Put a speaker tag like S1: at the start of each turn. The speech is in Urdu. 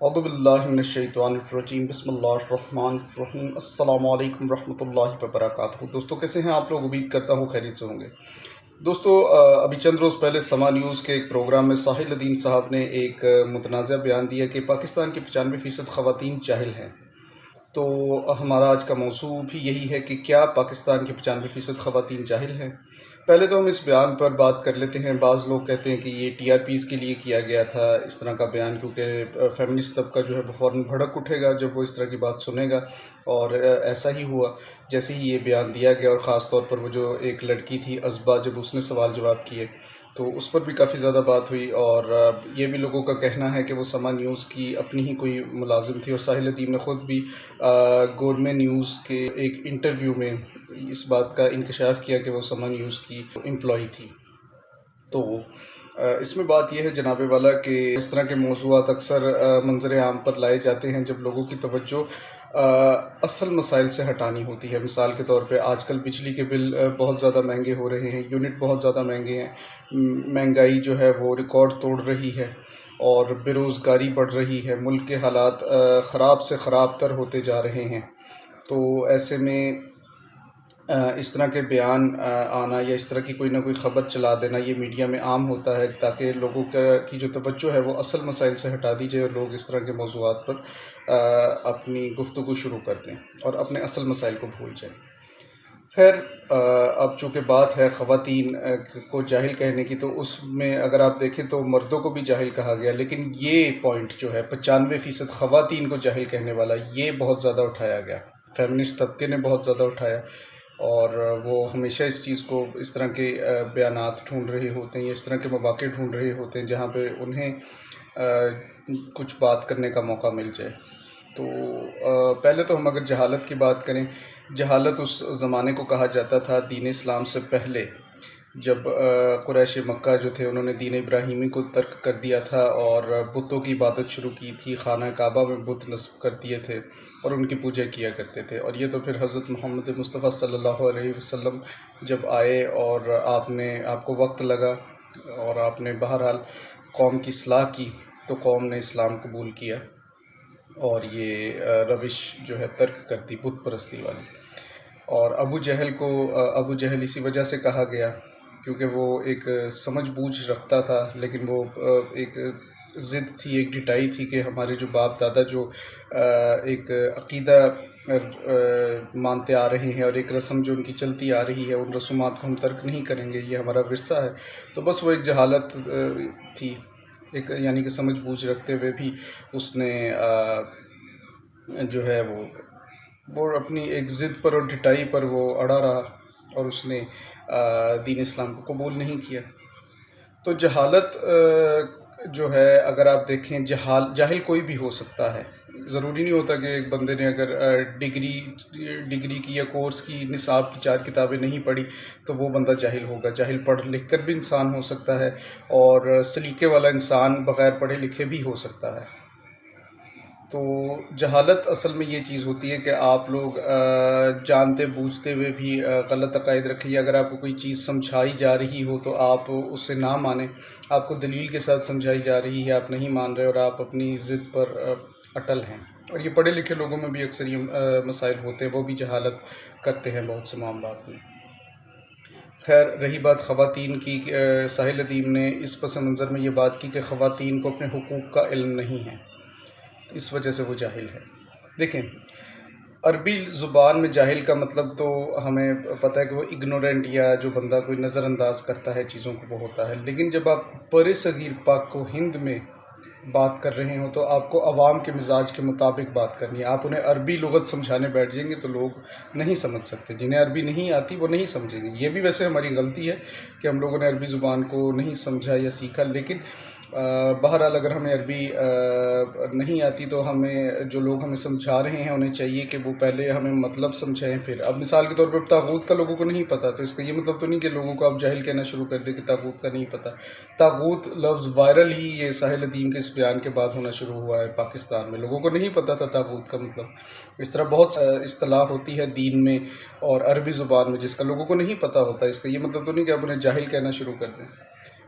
S1: اعوذ باللہ من الشیطان الرجیم بسم اللہ الرحمن الرحیم السلام علیکم ورحمۃ اللہ وبرکاتہ۔ دوستو کیسے ہیں آپ لوگ؟ امید کرتا ہوں خیریت سے ہوں گے۔ دوستو ابھی چند روز پہلے سما نیوز کے ایک پروگرام میں ساحل الدین صاحب نے ایک متنازع بیان دیا کہ پاکستان کی 95% خواتین جاہل ہیں۔ تو ہمارا آج کا موضوع بھی یہی ہے کہ کیا پاکستان کی 95% خواتین جاہل ہیں؟ پہلے تو ہم اس بیان پر بات کر لیتے ہیں۔ بعض لوگ کہتے ہیں کہ یہ ٹی آر پیز کے لیے کیا گیا تھا اس طرح کا بیان، کیونکہ فیمنسٹ طبقہ جو ہے وہ فوراً بھڑک اٹھے گا جب وہ اس طرح کی بات سنے گا، اور ایسا ہی ہوا جیسے ہی یہ بیان دیا گیا۔ اور خاص طور پر وہ جو ایک لڑکی تھی ازبا، جب اس نے سوال جواب کیے تو اس پر بھی کافی زیادہ بات ہوئی، اور یہ بھی لوگوں کا کہنا ہے کہ وہ سما نیوز کی اپنی ہی کوئی ملازم تھی، اور ساحل الدین نے خود بھی گورنمنٹ نیوز کے ایک انٹرویو میں اس بات کا انکشاف کیا کہ وہ سما نیوز کی امپلائی تھی۔ تو اس میں بات یہ ہے جناب والا کہ اس طرح کے موضوعات اکثر منظر عام پر لائے جاتے ہیں جب لوگوں کی توجہ اصل مسائل سے ہٹانی ہوتی ہے۔ مثال کے طور پہ آج کل بجلی کے بل بہت زیادہ مہنگے ہو رہے ہیں، یونٹ بہت زیادہ مہنگے ہیں، مہنگائی جو ہے وہ ریکارڈ توڑ رہی ہے، اور بے روزگاری بڑھ رہی ہے، ملک کے حالات خراب سے خراب تر ہوتے جا رہے ہیں۔ تو ایسے میں اس طرح کے بیان آنا یا اس طرح کی کوئی نہ کوئی خبر چلا دینا یہ میڈیا میں عام ہوتا ہے، تاکہ لوگوں کی جو توجہ ہے وہ اصل مسائل سے ہٹا دی جائے اور لوگ اس طرح کے موضوعات پر اپنی گفتگو شروع کر دیں اور اپنے اصل مسائل کو بھول جائیں۔ خیر، اب چونکہ بات ہے خواتین کو جاہل کہنے کی، تو اس میں اگر آپ دیکھیں تو مردوں کو بھی جاہل کہا گیا، لیکن یہ پوائنٹ جو ہے 95% خواتین کو جاہل کہنے والا، یہ بہت زیادہ اٹھایا گیا، فیمنسٹ طبقے نے بہت زیادہ اٹھایا، اور وہ ہمیشہ اس چیز کو اس طرح کے بیانات ڈھونڈ رہے ہوتے ہیں یا اس طرح کے مواقع ڈھونڈ رہے ہوتے ہیں جہاں پہ انہیں کچھ بات کرنے کا موقع مل جائے۔ تو پہلے تو ہم اگر جہالت کی بات کریں، جہالت اس زمانے کو کہا جاتا تھا دین اسلام سے پہلے، جب قریش مکہ جو تھے انہوں نے دین ابراہیمی کو ترک کر دیا تھا اور بتوں کی عبادت شروع کی تھی، خانہ کعبہ میں بت نصب کر دیے تھے اور ان کی پوجا کیا کرتے تھے۔ اور یہ تو پھر حضرت محمد مصطفیٰ صلی اللہ علیہ وسلم جب آئے اور آپ کو وقت لگا اور آپ نے بہرحال قوم کی اصلاح کی، تو قوم نے اسلام قبول کیا اور یہ روش جو ہے ترک کر دی، بت پرستی والی۔ اور ابو جہل اسی وجہ سے کہا گیا کیونکہ وہ ایک سمجھ بوجھ رکھتا تھا، لیکن وہ ایک ضد تھی، ایک ڈٹائی تھی کہ ہمارے جو باپ دادا جو ایک عقیدہ مانتے آ رہے ہیں اور ایک رسم جو ان کی چلتی آ رہی ہے، ان رسومات کو ہم ترک نہیں کریں گے، یہ ہمارا ورثہ ہے۔ تو بس وہ ایک جہالت تھی، ایک یعنی کہ سمجھ بوجھ رکھتے ہوئے بھی اس نے جو ہے وہ اپنی ایک ضد پر اور ڈٹائی پر وہ اڑا رہا، اور اس نے دین اسلام کو قبول نہیں کیا۔ تو جہالت جو ہے اگر آپ دیکھیں، جاہل کوئی بھی ہو سکتا ہے، ضروری نہیں ہوتا کہ ایک بندے نے اگر ڈگری کی یا کورس کی نصاب کی 4 کتابیں نہیں پڑھی تو وہ بندہ جاہل ہوگا۔ جاہل پڑھ لکھ کر بھی انسان ہو سکتا ہے، اور سلیقے والا انسان بغیر پڑھے لکھے بھی ہو سکتا ہے۔ تو جہالت اصل میں یہ چیز ہوتی ہے کہ آپ لوگ جانتے بوجھتے ہوئے بھی غلط عقائد رکھیں، یا اگر آپ کو کوئی چیز سمجھائی جا رہی ہو تو آپ اسے نہ مانیں، آپ کو دلیل کے ساتھ سمجھائی جا رہی ہے، آپ نہیں مان رہے اور آپ اپنی ضد پر اٹل ہیں۔ اور یہ پڑھے لکھے لوگوں میں بھی اکثر یہ مسائل ہوتے ہیں، وہ بھی جہالت کرتے ہیں بہت سے معاملات میں۔ خیر، رہی بات خواتین کی، ساحل الدین نے اس پس منظر میں یہ بات کی کہ خواتین کو اپنے حقوق کا علم نہیں ہے، اس وجہ سے وہ جاہل ہے۔ دیکھیں، عربی زبان میں جاہل کا مطلب تو ہمیں پتہ ہے کہ وہ اگنورنٹ، یا جو بندہ کوئی نظر انداز کرتا ہے چیزوں کو، وہ ہوتا ہے۔ لیکن جب آپ بر صغیر پاک و ہند میں بات کر رہے ہوں تو آپ کو عوام کے مزاج کے مطابق بات کرنی ہے۔ آپ انہیں عربی لغت سمجھانے بیٹھ جائیں گے تو لوگ نہیں سمجھ سکتے، جنہیں عربی نہیں آتی وہ نہیں سمجھیں گے۔ یہ بھی ویسے ہماری غلطی ہے کہ ہم لوگوں نے عربی زبان کو نہیں سمجھا یا سیکھا، لیکن بہرحال اگر ہمیں عربی نہیں آتی تو ہمیں جو لوگ ہمیں سمجھا رہے ہیں انہیں چاہیے کہ وہ پہلے ہمیں مطلب سمجھائیں پھر۔ اب مثال کے طور پر طاغوت کا لوگوں کو نہیں پتہ، تو اس کا یہ مطلب تو نہیں کہ لوگوں کو آپ جاہل کہنا شروع کر دیں کہ طاغوت کا نہیں پتہ۔ طاغوت لفظ وائرل ہی یہ ساحل الدین کے اس بیان کے بعد ہونا شروع ہوا ہے پاکستان میں، لوگوں کو نہیں پتہ تھا طاغوت کا مطلب۔ اس طرح بہت اصطلاح ہوتی ہے دین میں اور عربی زبان میں جس کا لوگوں کو نہیں پتہ ہوتا، اس کا یہ مطلب تو نہیں کہ آپ انہیں جاہل کہنا شروع کر دیں۔